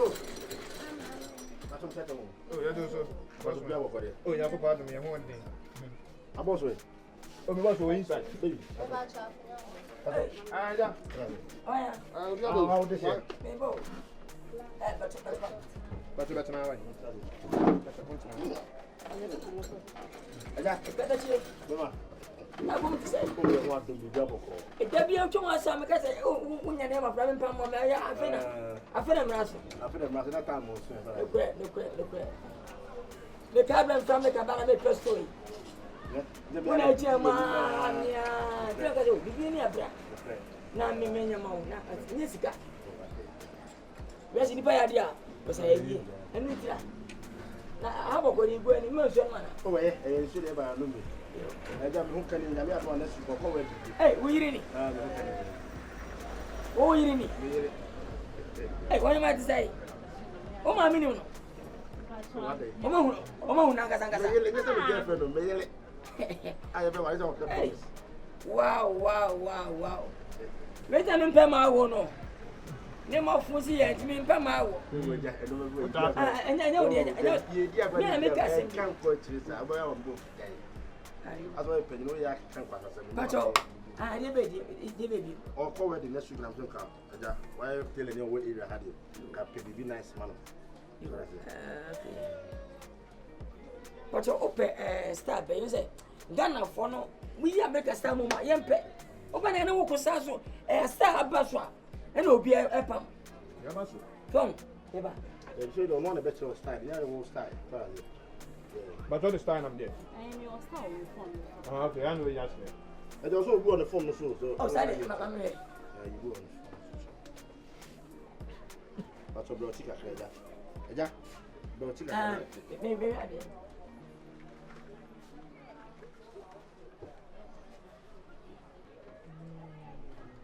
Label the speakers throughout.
Speaker 1: Oh, that's what I'm saying.
Speaker 2: Oh, you do so. Oh, you have a part of me one day.
Speaker 1: I'm also.
Speaker 2: Oh, we want to inside. Baby. Ah, yeah.
Speaker 3: Oh, yeah.
Speaker 1: How this year?
Speaker 3: Maybe.
Speaker 2: But you better now.
Speaker 3: I'm going to say,
Speaker 1: you want to be double.
Speaker 3: if there be a two months, I'm going to say, oh, when your name of Raven Palm, I feel I'm rushing.
Speaker 1: I feel I'm not time most.
Speaker 3: No credit. The cabin from the cabana made first story. When I tell my beginning of that. Now, me, men, your mouth, not Jessica. Where's the idea? Was I a year? And we try. Now, how about you go any motion?
Speaker 1: Oh, I should ever know me. I got who can in the other one that's for forward.
Speaker 3: Hey, we didn't. Oh, you didn't. Hey, what am I to say? Oh, my minimum. Oh, Nagasanga.
Speaker 1: I have a place.
Speaker 3: Wow. Wait a minute, Pema won't. Name of Fusi and me, Pema. And I know the idea.
Speaker 1: Can't go to this. I will book. As well, Penoya can't pass.
Speaker 3: But I never did.
Speaker 1: Or forward the next week. I'm talking about why telling you what area had you. Be nice, man.
Speaker 3: But you open star, you say, Ghana for no, we are make a star moment, yampe. Open and no consasso, a star baswa, and will be a pump. Come, Eva.
Speaker 1: You don't want a better style, the other won't style.
Speaker 2: But all the time I'm there.
Speaker 4: I am your star on the phone.
Speaker 2: Okay, I know you asked me.
Speaker 1: And also go on the phone, so.
Speaker 3: Oh, sorry, I'm ready.
Speaker 1: You go on the phone. But your brother, Eja,
Speaker 3: Maybe I did.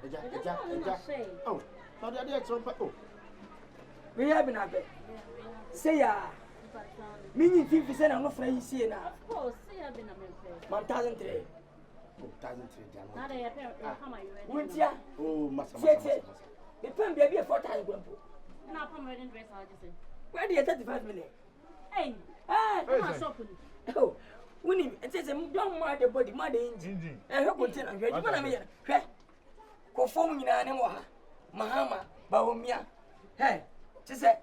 Speaker 1: Eja. Oh, now the other some. Oh,
Speaker 3: We have been a bit. Say, meaning 50% I'm not friends here now.
Speaker 4: Oh, see, I've been a member.
Speaker 3: 1,003.
Speaker 1: 1,003.
Speaker 4: Now they are coming.
Speaker 3: Wouldn't ya?
Speaker 1: Oh, Master.
Speaker 3: The pen baby 4,000.
Speaker 4: And I'll come ready and dress, I'll just say.
Speaker 3: Where do you 35 minutes?
Speaker 4: Hey,
Speaker 3: I'm
Speaker 4: not shopping.
Speaker 3: Oh, winning, it says a young mother body, mother engine. And her content, and ready, what I mean, conforming in an animal, Mahama, Bawumia. Hey, she said,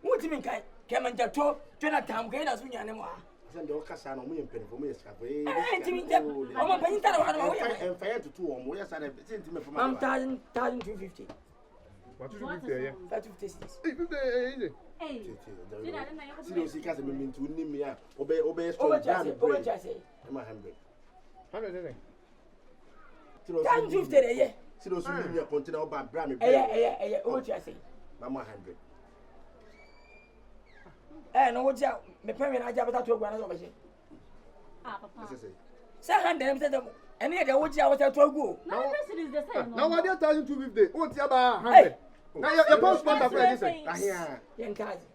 Speaker 3: what do you mean? Come and talk, Jonathan, get us in your animal.
Speaker 1: Send your Cassano, me and Penny for me.
Speaker 3: I'm a painter,
Speaker 1: and fire to 2 or more. Yes, I have sent him from
Speaker 3: 1,250.
Speaker 2: What is it there?
Speaker 3: 556.
Speaker 4: Hey,
Speaker 1: seriously, can't mean to name me. Obey,
Speaker 3: Over Chassis.
Speaker 1: 100.
Speaker 2: 100.
Speaker 3: 1,250, yeah.
Speaker 1: Seriously, you continue about Brammy.
Speaker 3: Over Chassis.
Speaker 1: 100.
Speaker 3: No, what's out? The permanent I have to run over here. Second, and yet, what's out to go?
Speaker 4: now this is the same.
Speaker 2: Now, what are 1,250? What's about 100? Now, your postman of anything.
Speaker 3: Yankazi.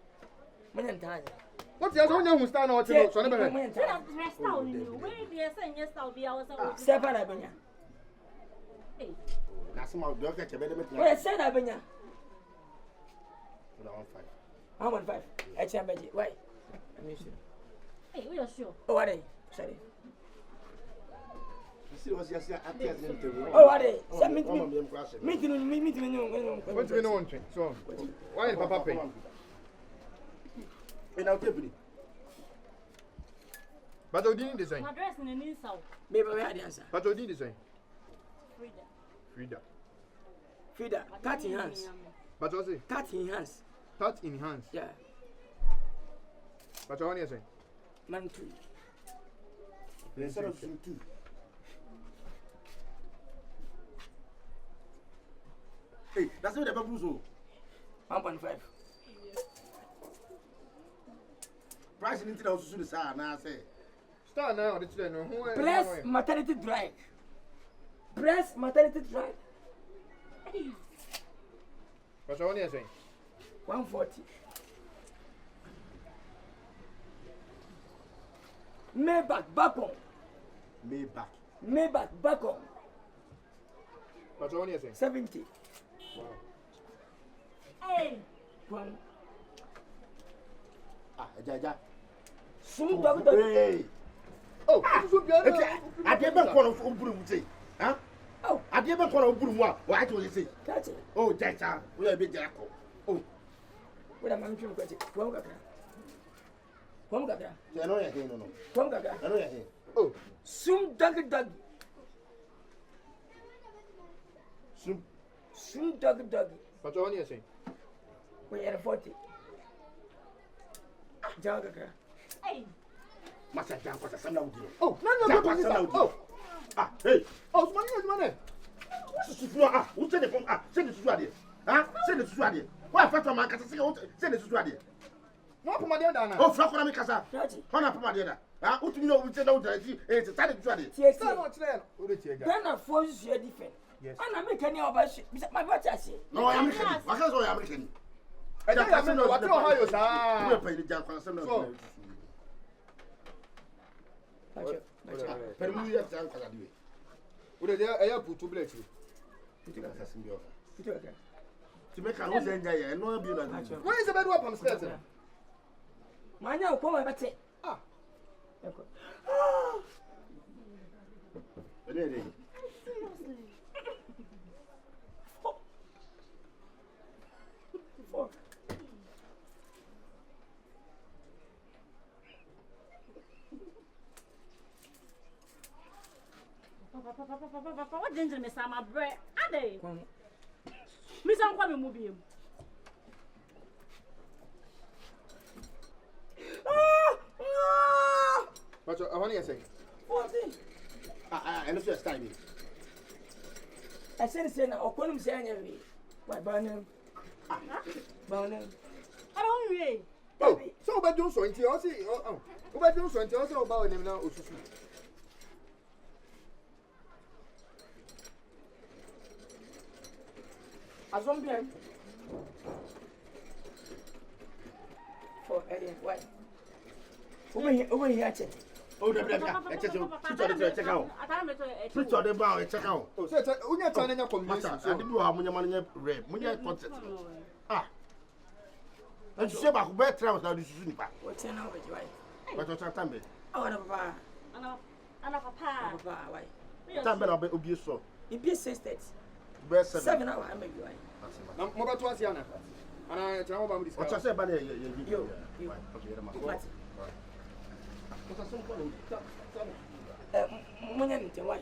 Speaker 2: What's your own young stand out to look? So, never
Speaker 4: Rest out in you. Where do you say yes, I'll be ours?
Speaker 3: Stefan Abenya.
Speaker 1: That's some of the doctor.
Speaker 3: Where said Abenya?
Speaker 1: 1,500.
Speaker 3: I want 5. I can't bet it. Why?
Speaker 4: Hey, we are sure.
Speaker 3: Oh, what are they? Sorry.
Speaker 1: Oh,
Speaker 3: are they? Meeting.
Speaker 2: What's going on? So, why is Papa pay?
Speaker 1: And I'll take it.
Speaker 2: But I didn't design.
Speaker 4: My dress in the inside.
Speaker 3: Maybe I had the answer.
Speaker 2: But I didn't design.
Speaker 3: Frida, cut in hands.
Speaker 2: But what's it?
Speaker 3: Cut in hands.
Speaker 2: Cut in hands.
Speaker 3: Yeah.
Speaker 2: But what are you saying?
Speaker 3: Man, 2.
Speaker 1: Instead of 2. Hey, that's what the baboons do.
Speaker 3: 1.5.
Speaker 1: Price in the house to the side, now I say.
Speaker 2: Start now, the children.
Speaker 3: Breast maternity drive. Breast maternity drive.
Speaker 2: But what are you saying?
Speaker 3: 140. Maybach back on. Maybach back on.
Speaker 2: But what are you saying?
Speaker 3: 70.
Speaker 4: Hey,
Speaker 1: Eja.
Speaker 3: Sum dog dog.
Speaker 2: Oh, so be
Speaker 1: ade be ko no oburu mu sei. Ha?
Speaker 3: Oh,
Speaker 1: ade be ko no oburu mu a, wa ati o sei.
Speaker 3: catch it.
Speaker 1: Oh, jaja. We be jako. Oh.
Speaker 3: What am I trying to catch it? Come kakra.
Speaker 1: Ya no ya he no.
Speaker 3: Come kakra.
Speaker 1: Ya no ya he.
Speaker 2: Oh,
Speaker 3: Sum dog dog. Sum dog dog.
Speaker 2: but what you saying?
Speaker 3: We are 40. Jaga kakra.
Speaker 4: Hey,
Speaker 1: Masa jam ko sa na wudi.
Speaker 2: Oh, no, oh,
Speaker 1: Ah, hey.
Speaker 2: oh, money.
Speaker 1: Susu ah, wo se de pon ah, se de susu ade. Ha? Se de susu ade. Wa fa to man kasa se de susu ade.
Speaker 2: No, come on, down.
Speaker 1: Oh, fra ko na me kasa.
Speaker 3: Catch it.
Speaker 1: Hona pama de da. Ha? Utumi no wo se da wo da ji, se ta de susu ade.
Speaker 3: Yes,
Speaker 2: Say what today? Who did you get?
Speaker 3: Ghana forces you different.
Speaker 2: Yes.
Speaker 3: And I make any of us. My watch I see.
Speaker 1: No, I am American. Wa ka so ya American.
Speaker 2: I don't know what you how you
Speaker 1: We
Speaker 2: say.
Speaker 1: pay the jam kwasa na.
Speaker 2: So.
Speaker 1: Pero mu ya jam kwasa diwe.
Speaker 2: Who did you put to bless you?
Speaker 1: Ti ka sa simbi ofa.
Speaker 3: Put it.
Speaker 1: Ti me ka no se nja ye, no bi na.
Speaker 2: Where is the bed up on the stairs?
Speaker 3: Manya ko ma bate.
Speaker 2: Ah,
Speaker 1: Ede.
Speaker 4: Papa, what danger me sama bread? Ade.
Speaker 3: Come.
Speaker 4: Me some come me move.
Speaker 2: but I want you saying.
Speaker 3: 40.
Speaker 1: And if you style me.
Speaker 3: I said say na okonum say anya we. Why banam? Banam.
Speaker 4: I don't know.
Speaker 2: Oh, so about you so into us. Oh, about you so into us about him now.
Speaker 3: Azombian. For area why? Over here check.
Speaker 1: Oh, da bla bla. E check out. Check out. Preach on the bow, check out.
Speaker 2: Oh, so when you're turning your combination,
Speaker 1: Masa, ade bi ha munya manya rep. Munya content. Ah. And you say ba ko be try na do susu nipa.
Speaker 3: What's now with you?
Speaker 1: But you time be.
Speaker 3: Oh, na papa.
Speaker 4: Ana papa.
Speaker 3: Papa, why?
Speaker 1: Time be na obi so.
Speaker 3: It be 6:30.
Speaker 1: Be
Speaker 3: 7 hours I make you.
Speaker 2: now mobile to us here now. And I tell you
Speaker 1: O cha say ba na ye
Speaker 3: Yo.
Speaker 1: Okay, ma.
Speaker 3: What?
Speaker 1: O cha so ko no.
Speaker 3: Munya ni why?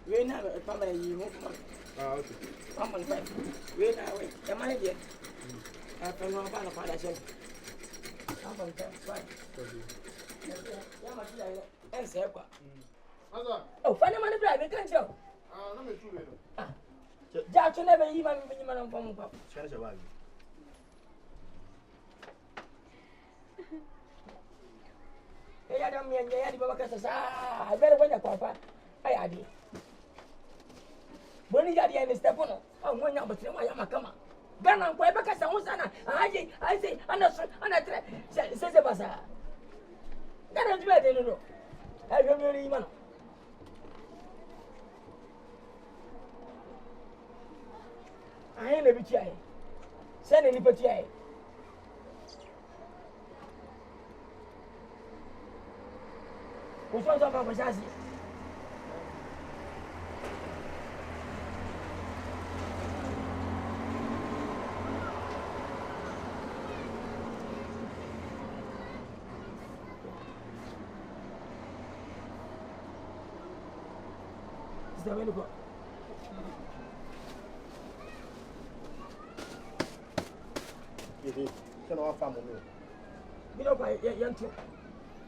Speaker 3: We na papa yi mo.
Speaker 2: Ah, okay.
Speaker 3: 1.5. We na we. The money there. After no ba na father check. 1.5. Why? Yeah, ma ti ya. En se kwa.
Speaker 2: Asa.
Speaker 3: Oh, funny money drive, can't you?
Speaker 2: Ah, no me true.
Speaker 3: Jack never even man from papa.
Speaker 1: Chana se ba.
Speaker 3: Ya da mi ya di baba kasa sa. I better when you papa. Ai adi. Boni ya di ni step no. Ah, mo nya batire ma ya makama. Gana ko e baka sa unsana. Aje, I say, ana tre. Se basa. Gana ju be no. Ai yo mi ri man. Ai na bi ti ai. Se na ni pa ti ai. Ko so so pa sa si. Está vendo ko?
Speaker 1: Chana wa fa mo no.
Speaker 3: Bi do pa yan tu.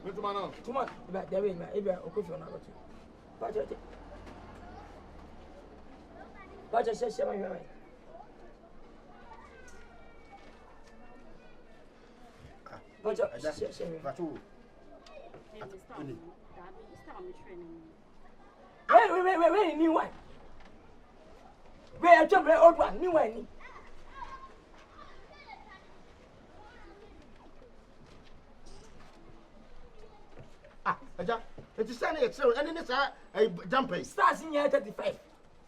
Speaker 2: Muito mano.
Speaker 3: Tuma ba da we ma e bia okofi ona go tu. Pa che. Pa che se ma yo. Pa che se.
Speaker 1: Ba tu.
Speaker 3: Wait, new one. Wait, I jump old one, new one.
Speaker 1: Ah, aja. It is saying it's and then it's a jumper.
Speaker 3: Stars in year 35.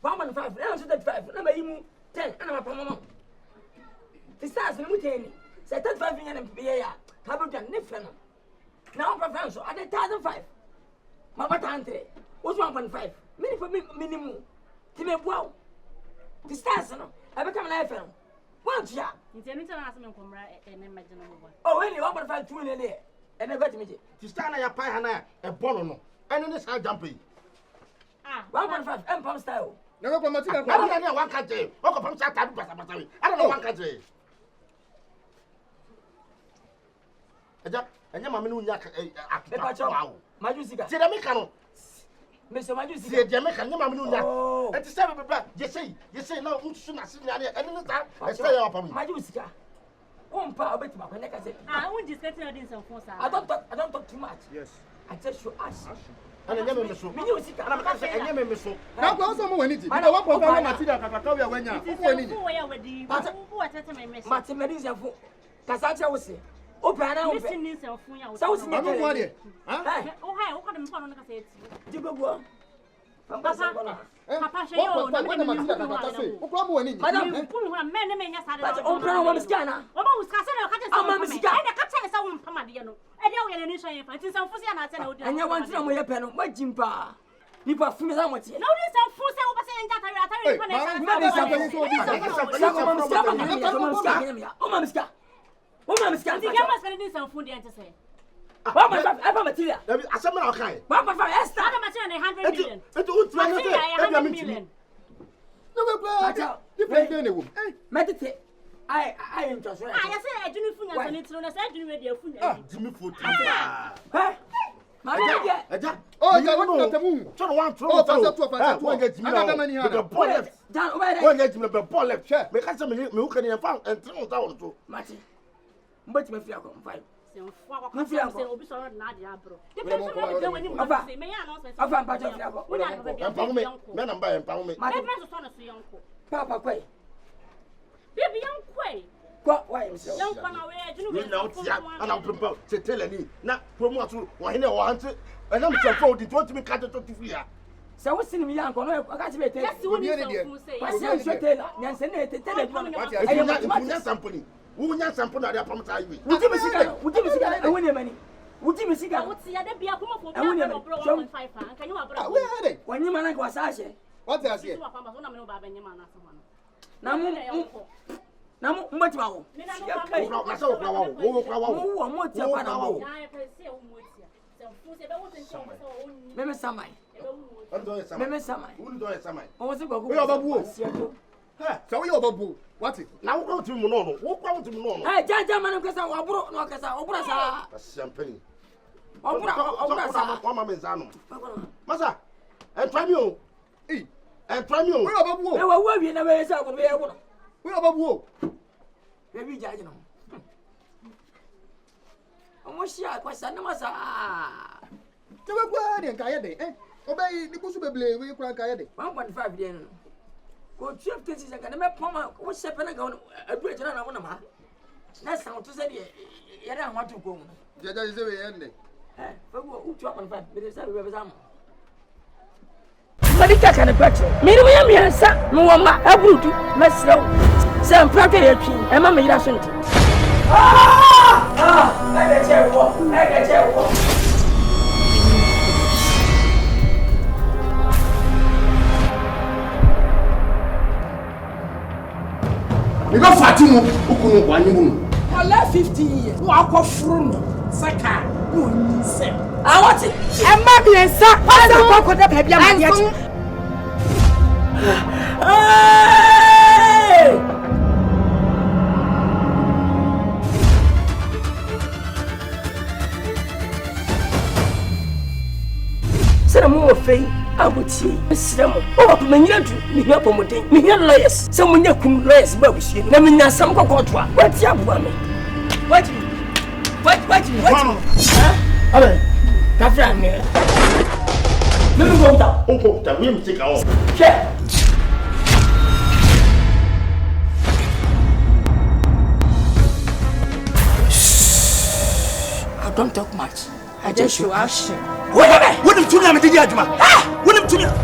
Speaker 3: 1.5, now 35, number you 10, and I'm a mama. The stars in Mutani. Say 35 in and be Habujan ne friend. Now preference at 1,005. My batante was 1.5. Many for me minimum. Timmy wow. The stars no. I become life. Once ya.
Speaker 4: Intending to ask me from right and imagine.
Speaker 3: Oh, any 1.5 2 in there. And I got me.
Speaker 1: To stand at your pie hana a bono. And in this high jumping.
Speaker 3: 1.5 M style.
Speaker 2: Never come to
Speaker 1: I don't know one country. I don't know one country. And your mamma knew Yak
Speaker 3: Majusica.
Speaker 1: See the mechanic.
Speaker 3: Mr. Majusica.
Speaker 1: See Jamaican, your mamma knew Yak. And to say, you say, no, soon as I didn't start. I say,
Speaker 3: Majusica. One power bit my neck. I said,
Speaker 4: I won't discuss this on phone.
Speaker 3: I don't talk too much.
Speaker 2: Yes.
Speaker 3: I just should ask.
Speaker 1: and I never miss you. I never miss you.
Speaker 2: Now, also, when it is, I want to go material. Kakakawia when you
Speaker 3: Martin Medina for Casacha was it. Open now.
Speaker 4: Listening to Funya.
Speaker 3: So,
Speaker 2: I don't want it.
Speaker 4: Oh, hi, what can you on the cassette?
Speaker 3: You go.
Speaker 4: Papa,
Speaker 2: when the material Kakakawia, who come when it is.
Speaker 4: Madam, men,
Speaker 3: but open one scanner.
Speaker 4: Almost Castle, Pamadiano. And
Speaker 3: you want to know your pen, my Jimpa. People from the Amity.
Speaker 4: No, this is full I am just right. I said I didn't feel I didn't ready a food.
Speaker 1: Jimmy food.
Speaker 3: My dear.
Speaker 2: Oh, you want the moon.
Speaker 1: Turn one through.
Speaker 2: One get me
Speaker 1: the ball left. One get me the ball left. Because some who can you found and throw down to
Speaker 3: Martin. But my fear come fight. Papa, quay.
Speaker 4: Baby, young quay.
Speaker 3: Why, young
Speaker 1: and I'm prepared to tell any. Not promote to one or answer. And I'm so proud it wants to be cut to 3.
Speaker 3: So what's in me, young? I got to be
Speaker 1: something. Who knows something that I promise I will.
Speaker 3: Would you be sick? Would you be sick? I win money. Would you be sick?
Speaker 4: I would see that be a come for 1.5. Can you have
Speaker 2: where are they?
Speaker 3: When you man was asking,
Speaker 2: what I say?
Speaker 3: Now, much more. Meme samai. Meme samai. Was it go?
Speaker 2: So we overboard. What it?
Speaker 1: Now go to Mono. Walk out to Mono.
Speaker 3: Hey, Jaman, because I brought no Casa, Obrasa.
Speaker 1: Champagne.
Speaker 3: Obrasa.
Speaker 1: Massa, and try you. And try you.
Speaker 2: We are overboard.
Speaker 3: We never is out.
Speaker 2: We are overboard.
Speaker 3: Maybe judging. Almost ya question masa.
Speaker 2: Tewe kwa ni nkayede eh. Obey ni kusu beble we kwa nkayede.
Speaker 3: 1.5 den. Go 12 cases and me poma wo shepe na ga adu ejina na wona ma. Na sound to say ye na want to go.
Speaker 2: Jaja is we ende.
Speaker 3: Eh, fa go 2.5 be say we be sam. Malika kana kwacho. Miri wo yam yansa no wo ma aburudu mesrew. Say prate ye twi e ma me yira so nti. I get you.
Speaker 1: You go Fatimu, Ukunu, Wanimu.
Speaker 3: For last 15 years, walk off from Saka, you say. I want it. I'm not being sacked. I don't walk with the baby. I'm yet. More fame, I would see some oh, Many promoting me lawyers, some when you come lawyers, but we see them some court. What's your woman? What? Huh? Catherine, let me go down.
Speaker 1: Oh, that will take off.
Speaker 3: Check. I don't talk much. I just show action.
Speaker 1: What if you never did it, man? What if you never?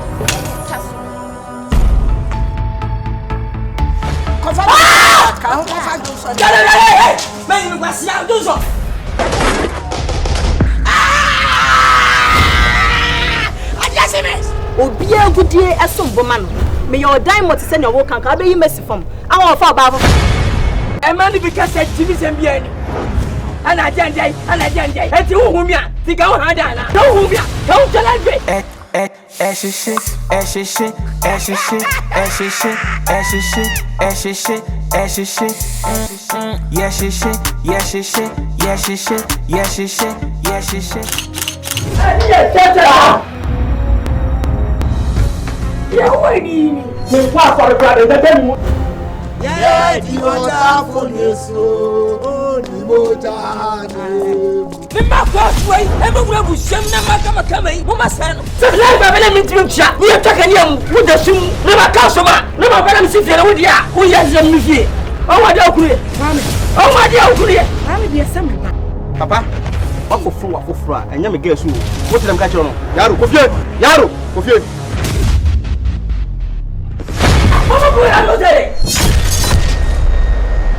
Speaker 4: bia gudie esom bomano me your diamond se ne wo kanka be yi mesi fam awon fa ba
Speaker 3: e man bi ka se timi sem bia ni ana janjai e ti hu mi a ti ga wo ha da na hu mi a ka wo tala gbe Ya wani ni kwa for brother da tell me
Speaker 1: Yeah, di moja for Yesu, di moja ni.
Speaker 3: me ma kwa swai e mo wura bu shem na maka mai mo ma san se la ba bele min tim twa wo ta kan yam wo da sum na ma ka so ma na ma bele mi si fere wo dia wo ya zam mi fie o wa da okure mami o ma dia okure
Speaker 4: mami bi esa me
Speaker 2: Papa, wakofro a enya me gesu wo tell them ka chiro no. Yaro, kofie.
Speaker 3: Mama boy, I don't say it.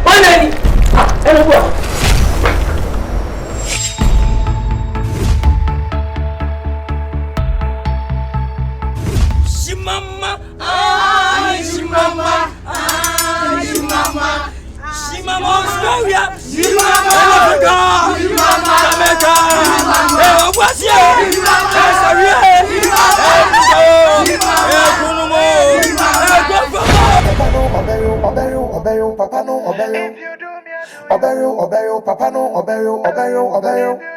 Speaker 3: One lady. Hello, boy. Shimama, Australia. Shimama, Africa. Jamaica. What's
Speaker 5: Obey you, papa no, obey you.